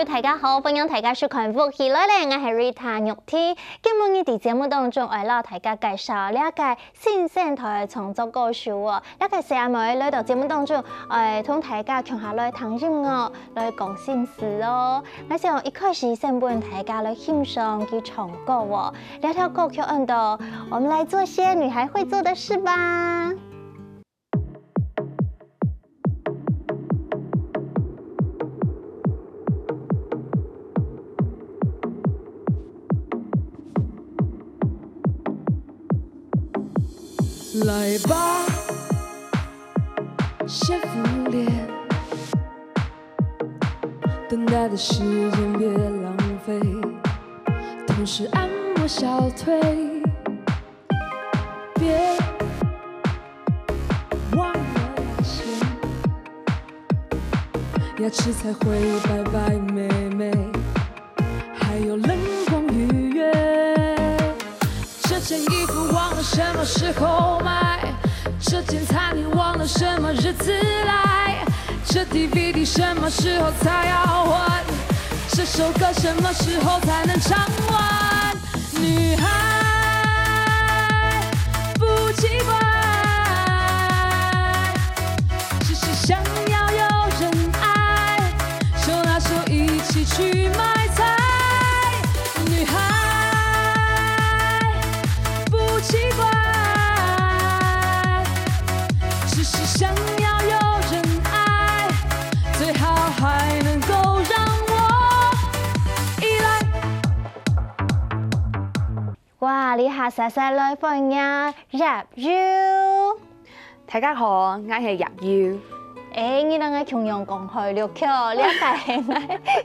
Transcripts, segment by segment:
大家好，歡迎大家收看《福氣來咧》，我係 Rita 玉天。今日喺節目當中，為了大家介紹呢個新生台嘅創作歌手哦。呢個社妹來到節目當中，同大家共下來聽音樂，來講心事哦。我想一開始先幫大家來欣賞佢唱歌哦。呢條歌曲按到，我們來做些女孩會做的事吧。来吧，先敷脸，等待的时间别浪费，同时按摩小腿，别忘了牙线，牙齿才会白白美美，还有冷光愉悦。这件衣服忘了什么时候买，这间餐厅忘了什么日子来，这 DVD 什么时候才要还，这首歌什么时候才能唱完？女孩不奇怪，只是想要有人爱，手拉手一起去买菜。女孩奇怪，只是想要有人爱，最好还能够让我依赖。哇！你下實實來放呀，Rap You。大家好，我係 Rap You。你兩個共用講開了橋，呢個係我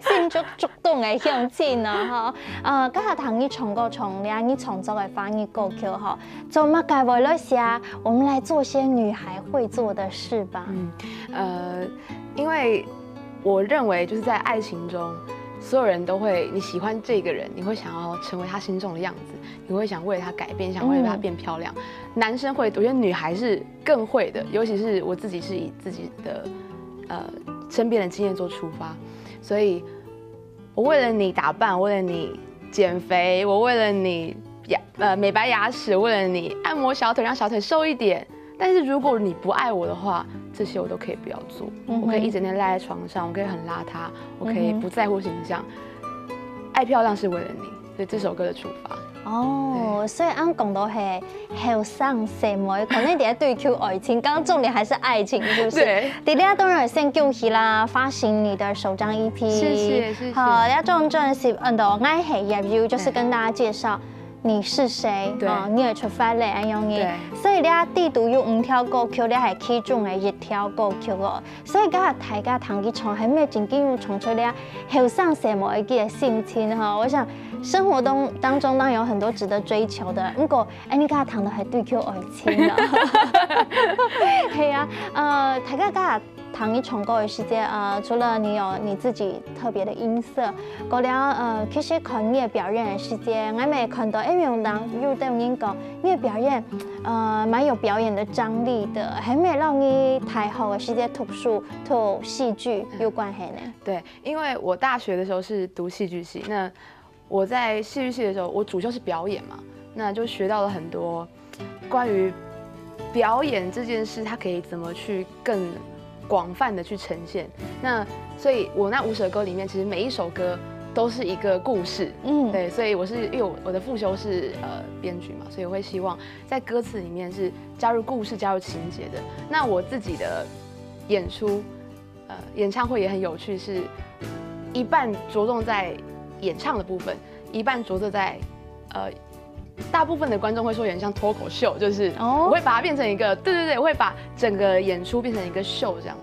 心觸動嘅向前啊！嗬，今日同你唱歌唱呢，你創作嘅翻譯歌曲嗬，做乜嘅為了寫？我們來做些女孩會做的事吧。因為我認為就是在愛情中，所有人都會，你喜歡這個人，你會想要成為他心中的樣子，你會想為他改變，想為他變漂亮。男生會，我覺得女孩是更會的，尤其是我自己是以自己的身邊的經驗做出發，所以我為了你打扮，為了你減肥，我為了你美白牙齒，為了你按摩小腿，讓小腿瘦一點。但是如果你不愛我的話，這些我都可以不要做。我可以一整天賴在床上，我可以很邋遢，我可以不在乎形象。愛漂亮是為了你，所以這首歌的出發。哦，所以啱講到係後生社妹，可能第一對求愛情，剛剛重點還是愛情，是不是？對。第二當然先恭喜啦，發行你的首張 EP。謝謝。好，第一張專輯我係 Rap You，就是跟大家介紹你是誰，你係出發嚟咁樣嘅。所以呢地圖有5條歌曲，呢係其中嘅1條歌曲哦。所以今日大家同佢唱係咩正經要唱出呢後生社妹嘅心情哈。我想生活當中當然有很多值得追求的，不過你今日談到係對求愛情啦。係啊，大家今日同你唱歌嘅時間，除了你有你自己特別的音色，過了其實看你嘅表演嘅時間，我咪看到因為有對你講，你嘅表演蠻有表演的張力的，係咪讓你太好嘅時間讀戲劇有關係呢？對，因為我大學的時候是讀戲劇系，那我在戲劇系的時候，我主修是表演嘛，那就學到了很多關於表演這件事，它可以怎麼去更廣泛的去呈現。那所以我那5首歌裡面，其實每一首歌都是一個故事。對，所以因為我的副修是編劇嘛，所以我會希望在歌詞裡面是加入故事、加入情節的。那我自己的演出，演唱會也很有趣，是一半着重在演唱的部分，一半着重在大部分的觀眾會說有點像脫口秀，就是我會把它變成一個，對，我會把整個演出變成一個秀這樣子。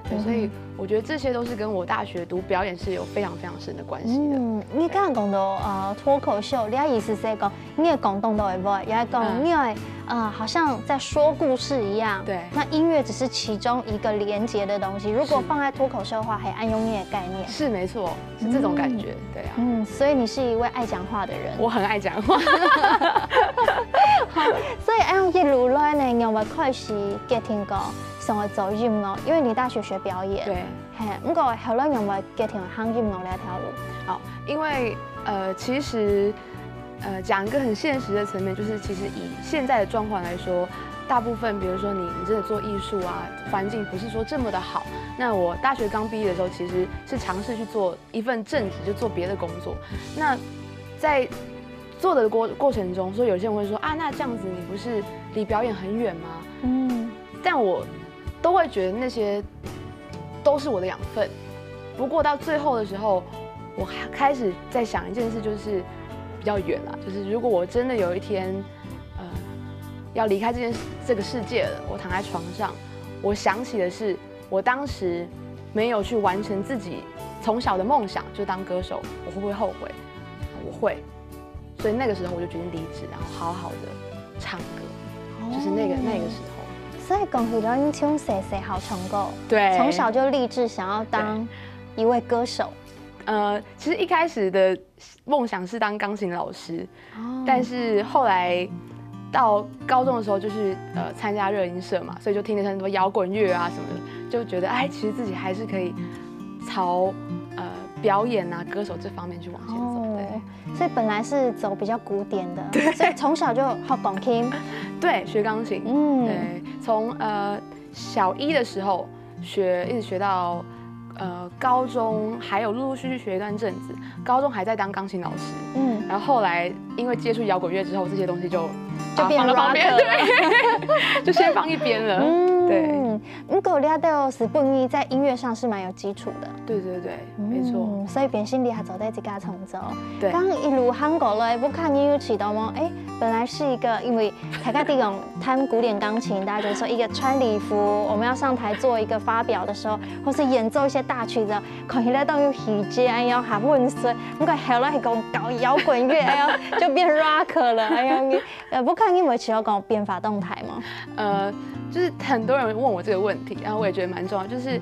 對，所以我觉得这些都是跟我大学读表演是有非常非常深的关系的。你刚刚讲到脱口秀，你的意思是讲你的广东都会不会，也讲你会好像在说故事一样。对。那音乐只是其中一个连接的东西，如果放在脱口秀的话，还按用你的概念。是没错，是这种感觉。对啊。所以你是一位爱讲话的人。我很爱讲话。好，所以按用一路来呢，有冇开始决定讲想要走音乐？因为你大学学表演。对。不过后来有冇决定行音乐那条路？好，因为其实讲一个很现实的层面，就是其实以现在的状况来说，大部分比如说你真的做艺术啊，环境不是说这么的好。那我大学刚毕业的时候，其实是尝试去做一份正职，就做别的工作。那在做的过程中，所以有些人会说啊，那这样子你不是离表演很远吗？但我都会觉得那些都是我的养分。不过到最后的时候，我开始在想一件事，就是比较远了，就是如果我真的有一天，要离开这个世界了，我躺在床上，我想起的是我当时没有去完成自己从小的梦想，就当歌手，我会不会后悔？我会。所以那个时候我就决定离职，然后好好的唱歌，就是那个时候。所以讲起来，你从小好唱歌，对，从小就立志想要当一位歌手。其实一开始的梦想是当钢琴老师，但是后来到高中的时候，就是参加热音社嘛，所以就听了很多摇滚乐啊什么的，就觉得哎，其实自己还是可以朝表演啊、歌手这方面去往前走。对，所以本来是走比较古典的，所以从小就学钢琴，对，学钢琴，对，从小一的时候学，一直学到高中，还有陆陆续续学一段阵子，高中还在当钢琴老师，然后后来因为接触摇滚乐之后，这些东西就变成 rocker 了，就先放一边了。对，不过你都是本意在音乐上是蛮有基础的。对对对，没错。所以变成你还走在这家成就。对。刚一路韩国来，不看音乐起到吗？本来是一个，因为台下地方弹古典钢琴，大家觉得说一个穿礼服，我们要上台做一个发表的时候，或是演奏一些大曲子，看起来都有喜节，哎呀，还温顺。不过后来是讲搞摇滚乐，哎呀，就变 rocker 了，哎呀，不看你有起要讲变法动态吗？就是很多人问我这个问题，然后我也觉得蛮重要，就是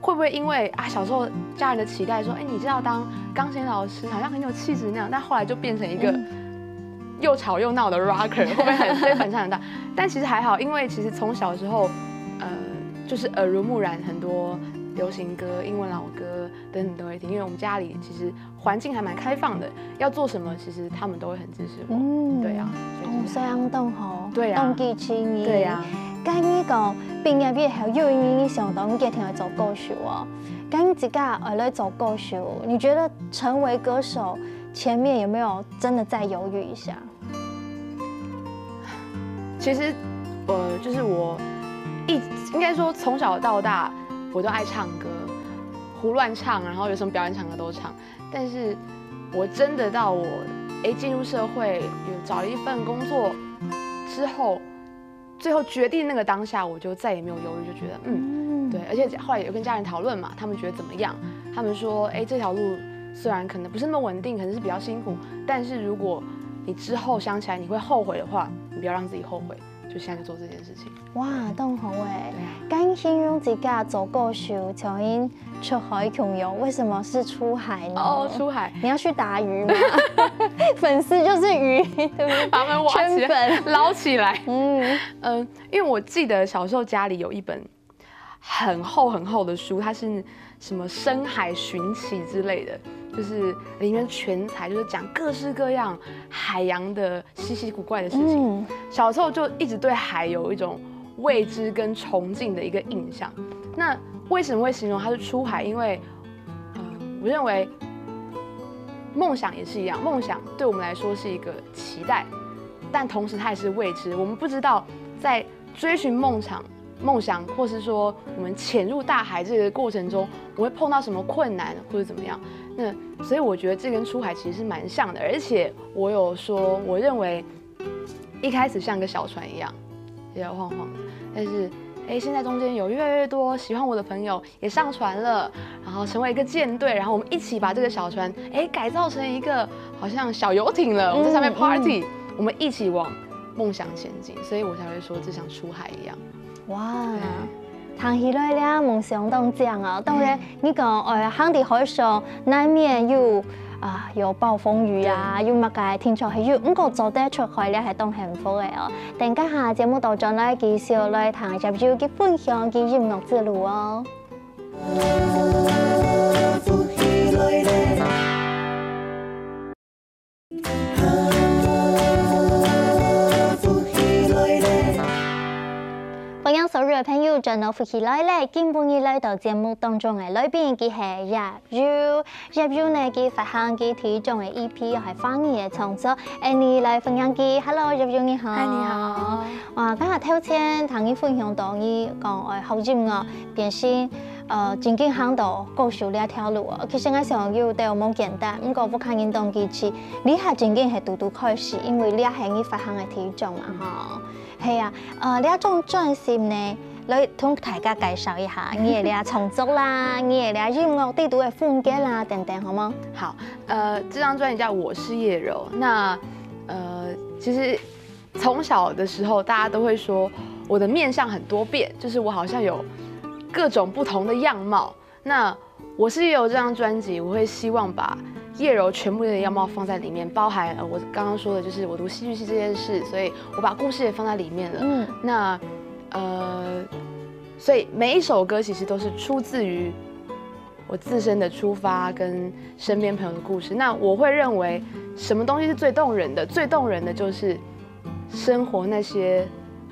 会不会因为小时候家人的期待说，你知道当钢琴老师好像很有气质那样，但后来就变成一个又吵又闹的 rocker， 会不会所以反差很大？但其实还好，因为其实从小的时候，就是耳濡目染很多流行歌、英文老歌等等都会听，因为我们家里其实环境还蛮开放的，要做什么其实他们都会很支持我。对啊，所以安动好，对啊，动机清晰。对呀。刚你讲毕业以后，又因为想到你家庭做歌手哦，刚你自己来做歌手，你觉得成为歌手前面有没有真的再犹豫一下？其实，就是我应该说从小到大我都爱唱歌，胡乱唱，然后有什么表演场合都唱。但是我真的到我进入社会，有找了一份工作之后。最后决定那个当下，我就再也没有犹豫，就觉得对，而且后来也有跟家人讨论嘛，他们觉得怎么样？他们说，这条路虽然可能不是那么稳定，可能是比较辛苦，但是如果你之后想起来你会后悔的话，你不要让自己后悔，就现在就做这件事情。哇，都好哎！刚形容自己做歌手，从因出海穷游，为什么是出海呢？出海，你要去打鱼吗？粉丝就是鱼，对不对？把它们挖起来，捞起来。因为我记得小时候家里有一本很厚很厚的书，它是什么深海寻奇之类的，就是里面全彩，就是讲各式各样海洋的稀奇古怪的事情。小时候就一直对海有一种未知跟崇敬的一个印象。那为什么会形容它是出海？因为我认为梦想也是一样，梦想对我们来说是一个期待，但同时它也是未知。我们不知道在追寻梦想，或是说我们潜入大海这个过程中，我会碰到什么困难或者怎么样。那所以我觉得这跟出海其实是蛮像的，而且我有说，我认为一开始像个小船一样，摇摇晃晃的，但是现在中间有越来越多喜欢我的朋友也上船了，然后成为一个舰队，然后我们一起把这个小船改造成一个好像小游艇了，我们在上面 party，我们一起往梦想前进，所以我才会说就像出海一样。哇，谈起来咧梦想当讲啊，当然你讲航在海上难免有暴风雨啊，有乜嘅天災係要，不過做得出海咧係當幸福嘅哦。等家下節目當中咧，繼續來談入要嘅分享嘅音樂之路哦。歡迎所有嘅朋友進入福氣來咧，今半夜來到節目當中嘅來賓，佢係入呢佢發行嘅體重嘅 EP 係翻譯嘅創作，Annie 來分享嘅 ，Hello 入你好，嗨你好，哇，今日頭先同你分享到你講學音樂變成真正行到高手呢一條路啊，其實我想要對我冇簡單，不過不看運動機器，你係真正係獨獨開始，因為你係你發行嘅體重嘛，嗬。係啊，呢一種專輯呢，你同大家介紹一下你嘅創作啦，你嘅音樂地圖嘅風格啦等等，好嗎？好，這張專輯叫《我是葉柔》。那其實從小的時候，大家都會說我的面相很多變，就是我好像有各種不同的樣貌。那《我是葉柔》這張專輯，我會希望把葉柔全部的樣貌放在裡面，包含我剛剛說的，就是我讀戲劇系這件事，所以我把故事也放在裡面了。那所以每一首歌其實都是出自於我自身的出發跟身邊朋友的故事。那我會認為什麼東西是最動人的？最動人的就是生活那些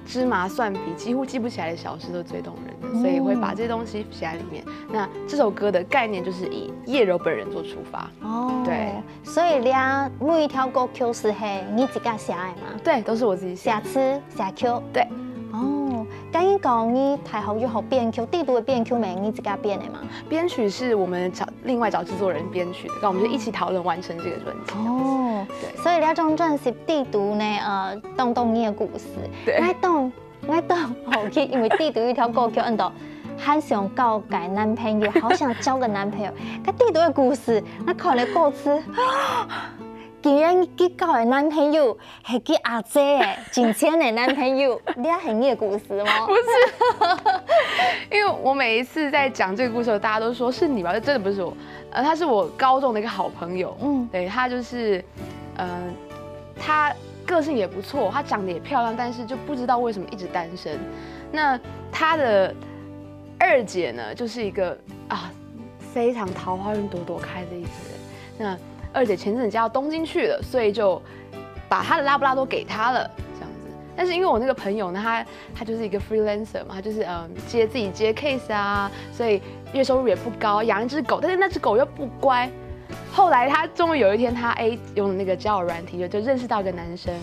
芝麻蒜皮幾乎記不起來的小事都最動人的，所以會把這些東西寫在裡面。那這首歌的概念就是以葉柔本人做出發。哦，對，所以你每一條歌曲是你自己寫的嗎？對，都是我自己寫詞寫曲。對。哦，剛剛講你太好就好編曲，地圖的編曲沒你自己編的嗎？編曲是我們另外找製作人編曲的，然後我們就一起討論完成這個專輯。哦，對，所以呢種專輯地圖呢，動你的故事。對。我懂，好奇，因為地圖一條歌曲按到很想交個男朋友，好想交個男朋友。個地圖的故事，我看了歌詞。竟然佢交嘅男朋友係佢阿姐嘅真正嘅男朋友，你係你嘅故事嗎？不是，因為我每一次在講這個故事的時候，大家都說是你吧？真的不是我，他是我高中的一個好朋友，對，他就是，他個性也不錯，他長得也漂亮，但是就不知道為什麼一直單身。那他的二姐呢，就是一個非常桃花運朵朵開的一個人，那二姐前陣子嫁到東京去了，所以就把她的拉布拉多給她了，這樣子。但是因為我那個朋友呢，他就是一個 freelancer 嘛，他就是自己接 case 啊，所以月收入也不高，養一隻狗，但是那隻狗又不乖。後來他終於有一天，他用那個交友軟體就認識到一個男生，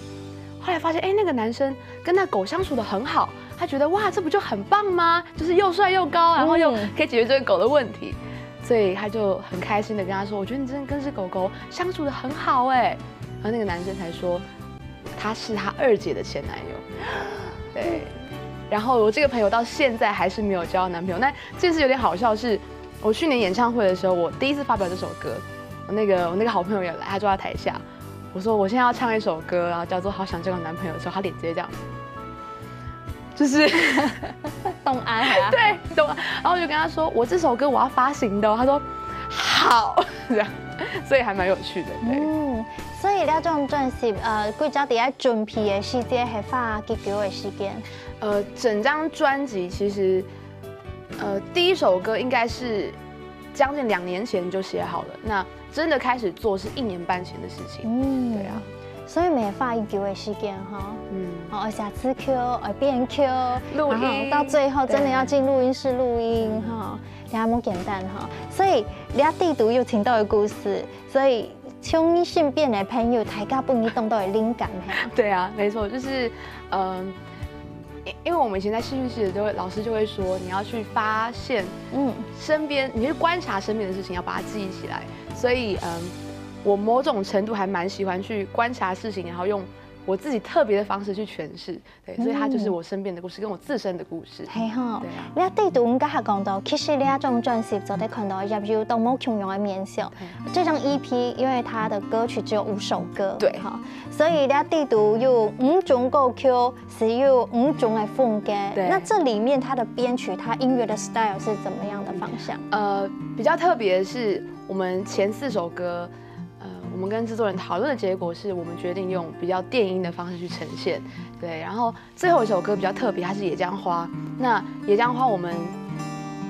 後來發現那個男生跟那狗相處得很好，他覺得哇，這不就很棒嗎？就是又帥又高，然後又可以解決這個狗的問題。所以他就很開心的跟他說：“我覺得你真的跟這狗狗相處得很好哎。”然後那個男生才說：“他是他二姐的前男友。”對。然後我這個朋友到現在還是沒有交到男朋友。那這件事有點好笑，是我去年演唱會的時候，我第一次發表這首歌，我那個好朋友也來，他坐在台下，我說我現在要唱一首歌，然後叫做《好想交個男朋友》的時候，他臉直接這樣。就是東安啊，對，東安。然後我就跟他說，我這首歌我要發行的，他說好，這樣，所以還蠻有趣的。對，所以呢種專輯，貴州在準備的時間係花幾久的時間？整張專輯其實，第一首歌應該是將近2年前就寫好了，那真的開始做是1年半前的事情。對啊。所以沒花一久的時間哈，寫詞曲，編曲，錄音，到最後真的要進錄音室錄音哈，也冇簡單哈。所以你地圖有聽到的故事，所以從你身邊的朋友，大家幫你動到的靈感哈。對啊，沒錯，就是因為我們以前在戲劇系的時候，老師就會說，你要去發現，身邊，你去觀察身邊的事情，要把它記憶起來。所以我某種程度還蠻喜歡去觀察事情，然後用我自己特别的方式去诠释，对，所以它就是我身边的故事，跟我自身的故事。係吼，對啊。你喺地圖我家下講到，其實你喺種專輯就得看到入有到冇窮用嘅面相。這張 EP 因為它的歌曲只有5首歌，對，哈，所以你喺地圖有5種歌曲，是有5種嘅風格。對，那這裡面它的編曲，它音樂的 style 是怎麼樣的方向？比較特別的是，我們前4首歌。我們跟製作人討論的結果是我們決定用比較電音的方式去呈現，對。然後最後一首歌比較特別，它是《野薑花》。那《野薑花》我們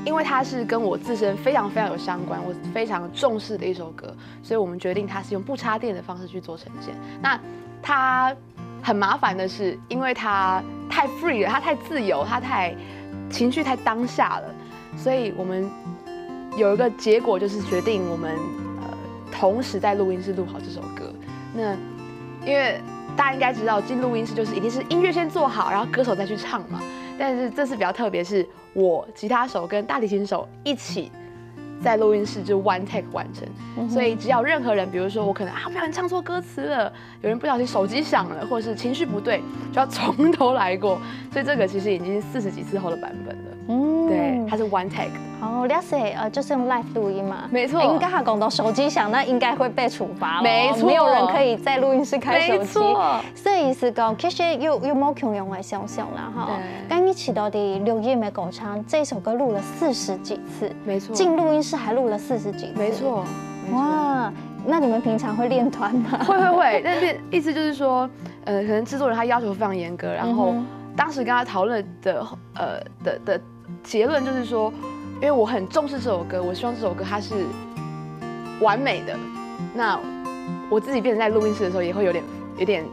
因為它是跟我自身非常非常有相關，我非常重視的一首歌，所以我們決定它是用不插電的方式去做呈現。那它很麻煩的是，因為它太 free 了，它太自由，它太情緒太當下了，所以我們有一個結果就是決定我們。同時在錄音室錄好這首歌，那因為大家應該知道進錄音室就是一定是音樂先做好，然後歌手再去唱嘛。但是這次比較特別，是我吉他手跟大提琴手一起在錄音室就 one take 完成，所以只要任何人，比如說我可能不小心唱錯歌詞了，有人不小心手機響了，或者是情緒不對，就要從頭來過。所以這個其實已經是40幾次後的版本了。對，它是 one take。哦，了解，就是用 live 錄音嘛。沒錯。你剛才講到手機響，那應該會被處罰。沒錯。沒有人可以在錄音室開手機。沒錯。所以是講，其實有冇窮用嘅想象啦，哈。剛一起到的錄音嘅歌唱，這首歌錄了40幾次。沒錯。進錄音室還錄了40幾次。沒錯。哇，那你們平常會練團嗎？會，但是意思就是說，可能製作人他要求非常嚴格，然後當時跟他討論的結論就是說，因為我很重視這首歌，我希望這首歌它是完美的。那我自己變成在錄音室的時候，也會有點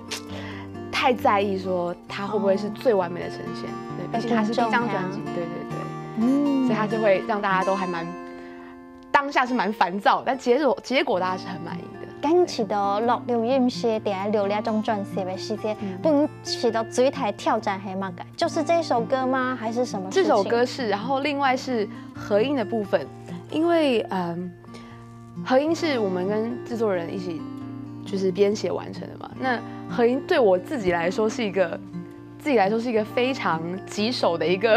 太在意，說它會不會是最完美的呈現。對，畢竟它是第一張專輯，對，所以它就會讓大家都還蠻當下是蠻煩躁，但結果大家是很滿意的。今次到錄錄音室第一錄呢種專輯的時間，本是到最大挑戰係乜嘅？就是這首歌嗎？還是什麼事情？這首歌是，然後另外是合音的部分，因為合音是我們跟製作人一起就是編寫完成的嘛。那合音對我自己來說是一個非常棘手的一個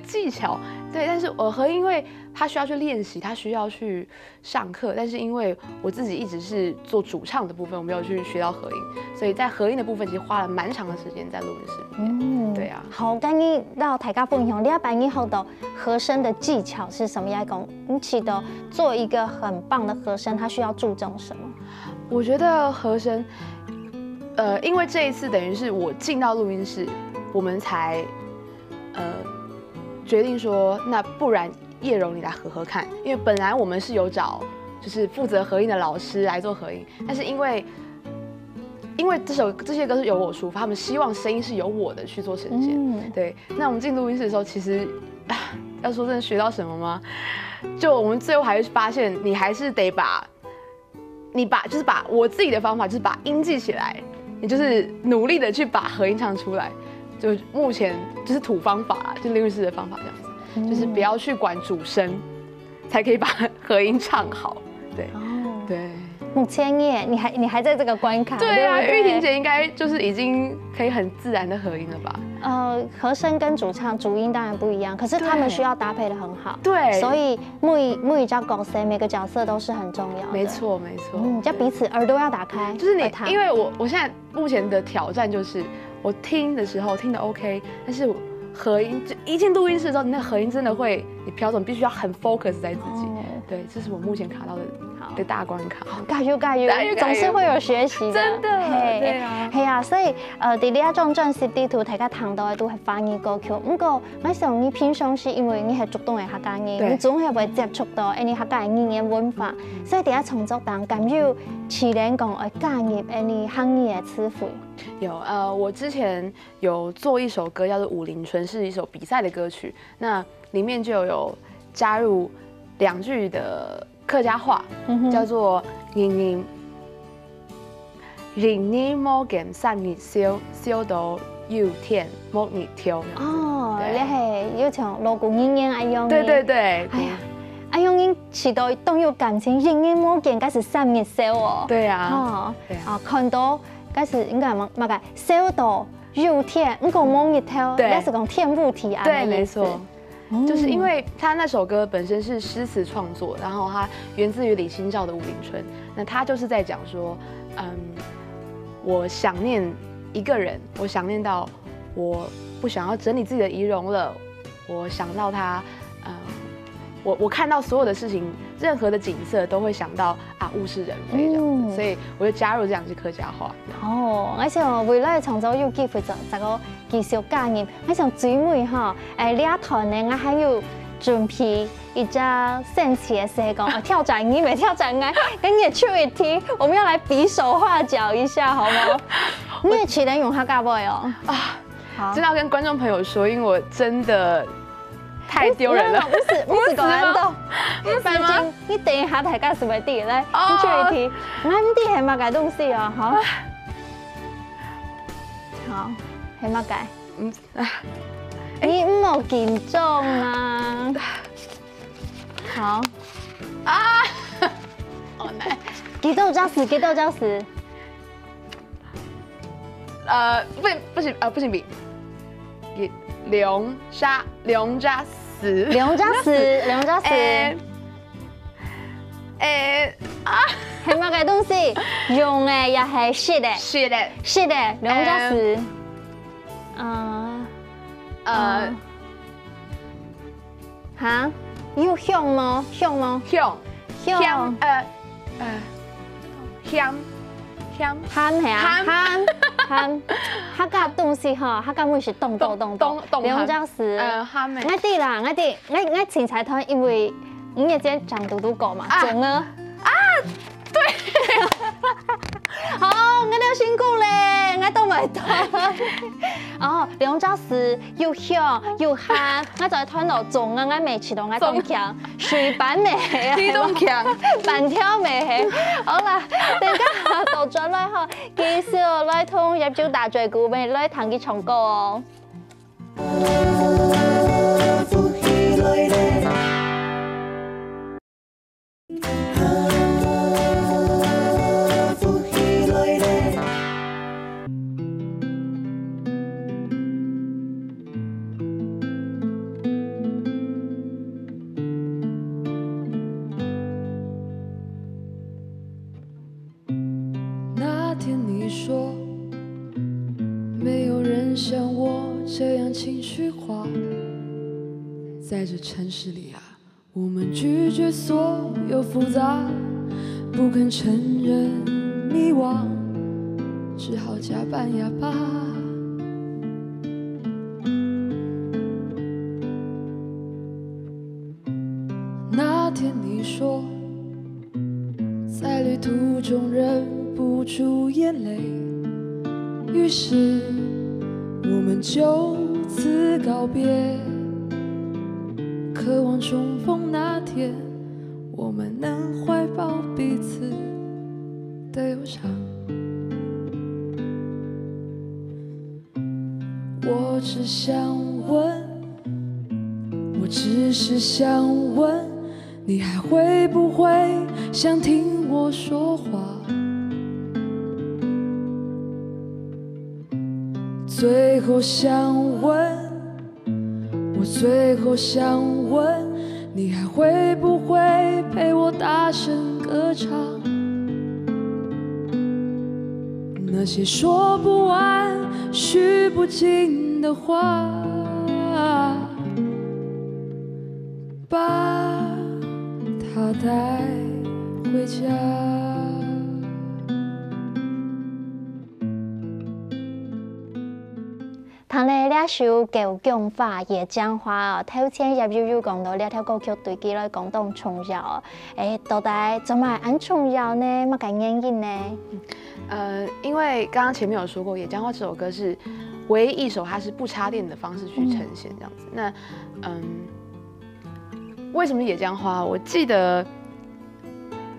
技巧。對，但是合音因為他需要去練習，他需要去上課，但是因為我自己一直是做主唱的部分，我沒有去學到合音，所以在合音的部分其實花了蠻長的時間在錄音室裡面。對啊。好，跟你到大家分享，你要把你後的和聲的技巧是什麼樣講？你記得做一個很棒的和聲，它需要注重什麼？我覺得和聲，因為這一次等於是我進到錄音室，我們才決定說，那不然葉蓉你來合看，因為本來我們是有找就是負責合音的老師來做合音，但是因為這些歌是由我抒發，他們希望聲音是由我的去做呈現。對，那我們進錄音室的時候，其實要說真的學到什麼嗎？就我們最後還是發現，你還是得把我自己的方法，就是把音記起來，你就是努力的去把合音唱出來。就目前就是土方法啦，就錄音室的方法這樣子，就是不要去管主聲，才可以把合音唱好。對，對。目前你還在這個關卡。對啊，玉婷姐應該就是已經可以很自然的合音了吧？和聲跟主唱主音當然不一樣，可是他們需要搭配得很好。對，所以每一張角色，每個角色都是很重要的。沒錯，沒錯。就彼此耳朵要打開。就是你，因為我現在目前的挑戰就是，我聽的時候聽得 OK， 但是合音就一進錄音室的時候，你那合音真的會，你標準必須要很 focus 在自己。對，這是我目前卡到的大關卡。加油加油，總是會有學習的。真的，對啊，係啊，所以在呢一張專輯裡頭，大家聽到的都係華語歌曲。不過，我想你平常是因為你係主動嘅客家人，你總係會接觸到你客家嘅語言文化，所以喺創作當中有自然講會加入你漢語嘅詞彙。有我之前有做一首歌叫做《武林春》，是一首比賽的歌曲，那裡面就有加入2句的客家話，叫做「人莫減3日燒，燒到要天莫日跳」。哦，你係要唱鑼鼓鶯鶯一樣。對對對。哎呀，哎呦，你期待都有感情，隐隐摸见，该是3月燒哦。对啊。哦，对啊。看到该是应该乜嘅燒到又甜，唔講摸一條，那是講甜不甜啊。对，没错。就是因为他那首歌本身是诗词创作，然后它源自于李清照的《武陵春》，那他就是在讲说，我想念一个人，我想念到我不想要整理自己的仪容了，我想到他，我看到所有的事情，任何的景色都会想到啊物是人非这样子，所以我就加入这两句客家话。哦，而且未來長洲有機會就個繼續加入，我想最尾哈，兩團呢，我還有準備一隻神奇的社講，挑戰你沒挑戰我，跟你出一題，我們要來比手畫腳一下，好嗎？你也只能用客家話哦。啊，好，真的要跟觀眾朋友說，因為我真的。太丢人了！不是講緊到，反正你等一下大家是咪啲咧？你出一題，我啲係乜嘅東西啊？好，好係乜嘅？你唔好緊張啊！好啊，好難。幾多張時？幾多張時？不行比。梁家死，係乜嘅東西？用嘅又係濕嘅，梁家死。嚇？要香嗎？香。鹹係啊，鹹，客家東西哈，客家妹是凍，兩張是，我啲啦，我前菜攤，因為我也在長嘟嘟講嘛，中啊，對，好，我哋辛苦咧，我都咪得，哦，兩張是又香又鹹，我就攤到中啊，我未吃到我凍強，水板未起啊，凍強，板條未起，好啦，大家到咗來嗬，繼續來同入咗大嘴鼓，咪來彈佢唱歌哦。那天你說沒有人像我這樣情緒化，在這城市裡啊，我們拒絕所有複雜，不肯承認迷惘，只好假扮啞巴。那天你說在旅途中忍不住眼淚，於是我們就此告別，渴望重逢那天，我們能懷抱彼此的憂傷。我只是想問，你還會不會想聽我說話？最後想問，你還會不會陪我大聲歌唱？那些說不完、敘不盡的話，把它帶回家。彈咧呢首舊疆話夜江花哦，頭前入要講到呢條歌曲對佢來講當重要哦。到底怎麼很重要呢？乜嘅原因呢？因為剛剛前面有說過，《野江花》這首歌是唯一一首它是不插電的方式去呈現這樣子。那為什麼《野江花》？我記得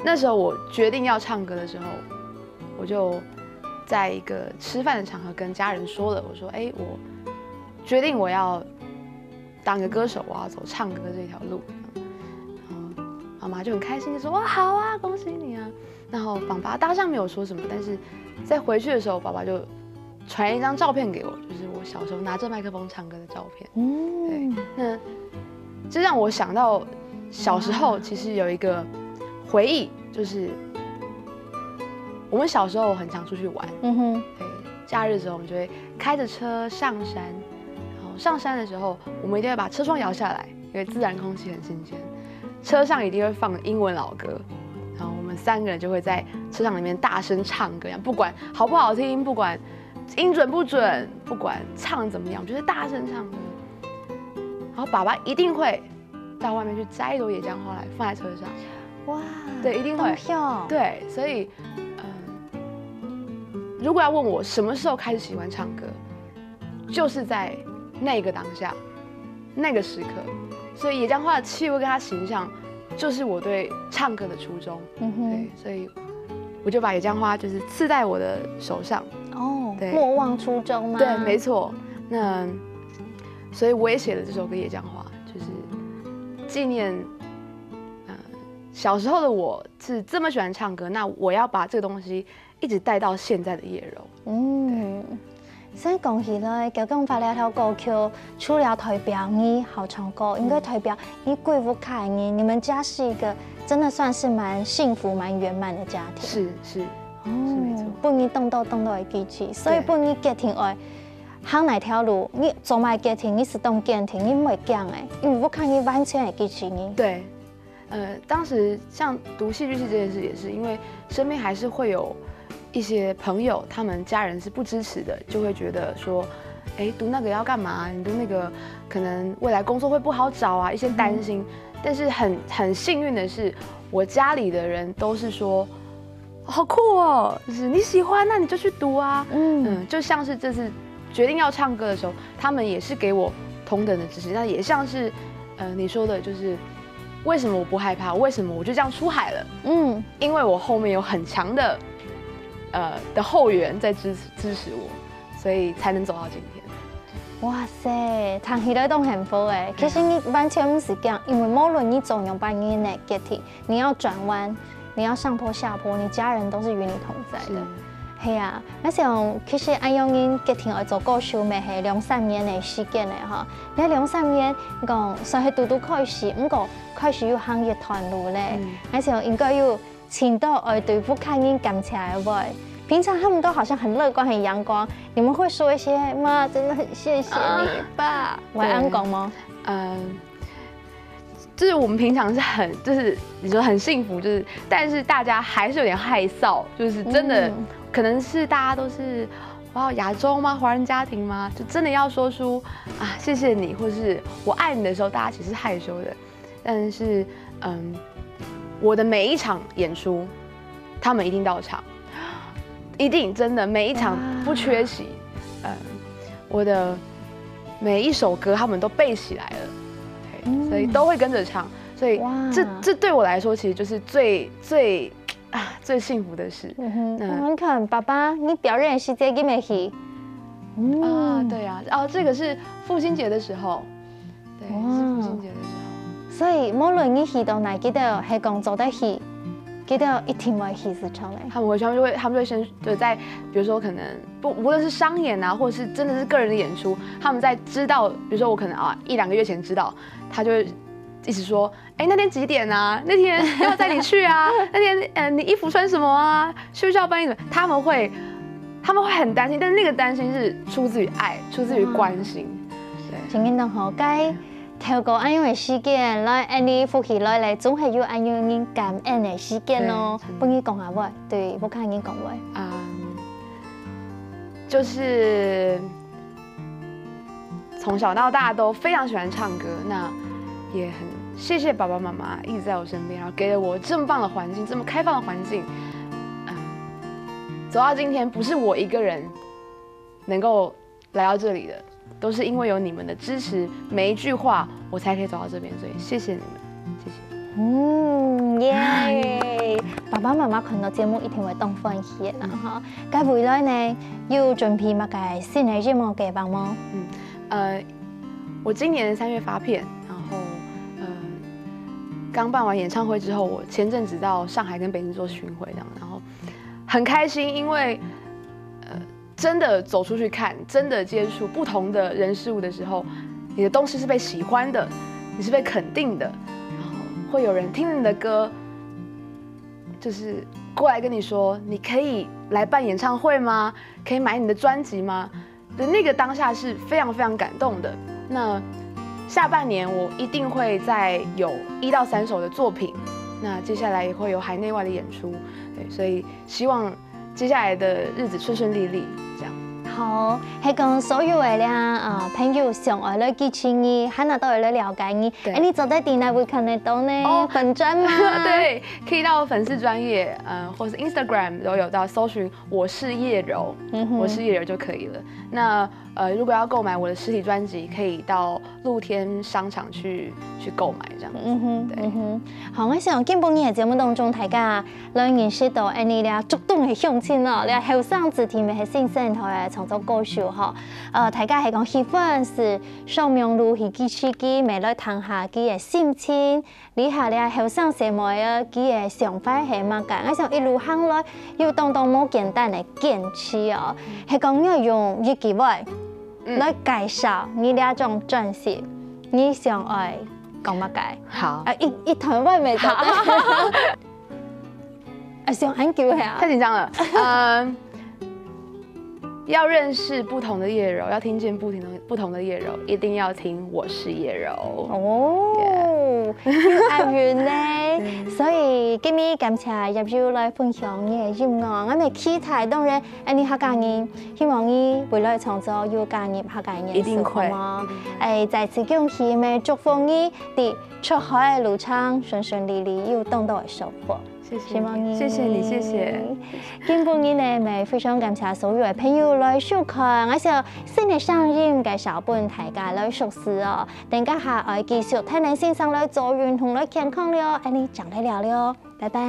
那時候我決定要唱歌的時候，我就在一個吃飯的場合跟家人說了，我說：我決定我要當個歌手，我要走唱歌這條路。妈妈就很开心，就说哇好啊，恭喜你啊。然后爸爸当下没有说什么，但是在回去的时候，爸爸就传一张照片给我，就是我小时候拿着麦克风唱歌的照片。对，那这让我想到小时候其实有一个回忆，就是我们小时候很常出去玩，对，假日的时候我们就会开着车上山，然后上山的时候我们一定会把车窗摇下来，因为自然空气很新鲜，车上一定会放英文老歌。然后我们3个人就会在车上里面大声唱歌，不管好不好听，不管音准不准，不管唱怎么样，就是大声唱歌。然后爸爸一定会到外面去摘一朵野姜花来放在车上。哇，对，一定会。对，所以，如果要问我什么时候开始喜欢唱歌，就是在那个当下，那个时刻。所以野姜花的气味跟它形象。就是我对唱歌的初衷，对，所以我就把野姜花就是刺在我的手上。哦，对，莫忘初衷吗？对，没错。那所以我也写了这首歌《野姜花》，就是纪念，小时候的我是这么喜欢唱歌，那我要把这个东西一直带到现在的叶柔。所以恭喜你，究竟发了条歌曲，除了代表你好唱歌，应该代表你贵妇凯你们家是一个真的算是蛮幸福、蛮圆满的家庭。是没错。不你动都会记起，所以不你家庭爱行哪条路，你做买家庭，你是动家庭，你唔会讲诶，因为我看你完全会记起你。对，当时像读戏剧系这件事也是，因为身边还是会有。一些朋友，他们家人是不支持的，就会觉得说，读那个要干嘛？你读那个可能未来工作会不好找啊，一些担心。但是很幸运的是，我家里的人都是说，好酷哦，就是你喜欢，那你就去读啊。就像是这次决定要唱歌的时候，他们也是给我同等的支持。那也像是，你说的，就是为什么我不害怕？为什么我就这样出海了？因为我后面有很强的。的后援在支持我，所以才能走到今天。哇塞，谈起来都幸福哎！其实你完全不是这样，因为无论你怎样把你的get it，你要转弯，你要上坡下坡，你家人都是与你同在的。系啊，那像其实安阳因家庭爱做歌手，咪系2-3年的时间嘞哈。你2-3年讲算是拄开始，不过开始有行业团路嘞，那像应该有。请到对不看音感起来不？平常他们都好像很乐观、很阳光，你们会说一些妈真的很谢谢你吧？晚安讲吗？就是我们平常是很就是你说很幸福，就是但是大家还是有点害臊，就是真的可能是大家都是哇亚洲吗？华人家庭吗？就真的要说出啊谢谢你，或是我爱你的时候，大家其实是害羞的，但是我的每一场演出，他们一定到场，一定真的每一场不缺席。我的每一首歌他们都背起来了，所以都会跟着唱。所以这对我来说，其实就是最幸福的事。你看爸爸，你表演是在给没去？对啊，这个是父亲节的时候，对，是父亲节的时候。所以无论你去到哪，记得系讲做得去，记得一定会去是唱嘞。他们就会先就在，比如说可能无论是商演啊，或者是真的是个人的演出，他们在知道，比如说我可能1-2个月前知道，他就会一直说，那天几点啊？那天要带你去啊？那天你衣服穿什么啊？需不需要帮你？他们会很担心，但是那个担心是出自于爱，出自于关心。对，请你等好该。透过安样的事件来，你夫妻来，总係有安样人感恩的事件咯。帮你讲下喂，对，我看你讲喂。就是从小到大都非常喜欢唱歌，那也很谢谢爸爸妈妈一直在我身边，然后给了我这么棒的环境，这么开放的环境。走到今天，不是我一个人能够来到这里的。都是因为有你们的支持，每一句话我才可以走到这边，所以谢谢你们，谢谢。耶！爸爸妈妈看到节目一定会当欢喜啦哈。咁未來呢，要準備乜嘅新嘅節目計劃嗎？我今年3月發片，然後刚办完演唱会之后，我前阵子到上海跟北京做巡回这样，然后很开心，因为真的走出去看，真的接触不同的人事物的时候，你的东西是被喜欢的，你是被肯定的，然后会有人听你的歌，就是过来跟你说，你可以来办演唱会吗？可以买你的专辑吗？的那个当下是非常非常感动的。那下半年我一定会再有1到3首的作品，那接下来也会有海内外的演出，对，所以希望接下来的日子顺顺利利，这样。好，係講所有嘅咧朋友想愛嚟支持你，喺哪都會嚟了解你。你走在點呢會看得到呢？粉專嗎？對，可以到粉絲專頁，或是 Instagram 都有到搜尋我是葉柔，我是葉柔就可以了。那如果要購買我的實體專輯，可以到露天商場去購買，這樣子。對。好，我想今晡日嘅節目當中，大家來認識到你哋主動嘅鄉親咯，你後生子弟咪係新生台嘅創作歌手嗬。大家係講喜歡是上面路去支持佢，未來談下佢嘅心情，你下你後生社會啊，佢嘅想法係乜嘅？我想一路行來要當冇簡單嘅堅持哦，係講要用一句話來介紹你呢種專輯，你想愛講乜嘅？好，一團外面好，想很久呀，太緊張了。要認識不同的葉柔，要聽見不同的葉柔，一定要聽我是葉柔。哦，要押韻呢，所以今日感謝葉柔來分享你嘅音樂，我哋期待當然，你客家人希望你未來創作要加入客家人，一定會。再次恭喜你，祝福你的出海路程順順利利，有更多嘅收穫。希望你，謝謝你，謝謝。今晡日呢，咪非常感謝所有嘅朋友來收看，我想新嘅上映嘅小本大家來熟悉哦。等家下我繼續睇你先生來做運動來健康了，你講得了了，拜拜。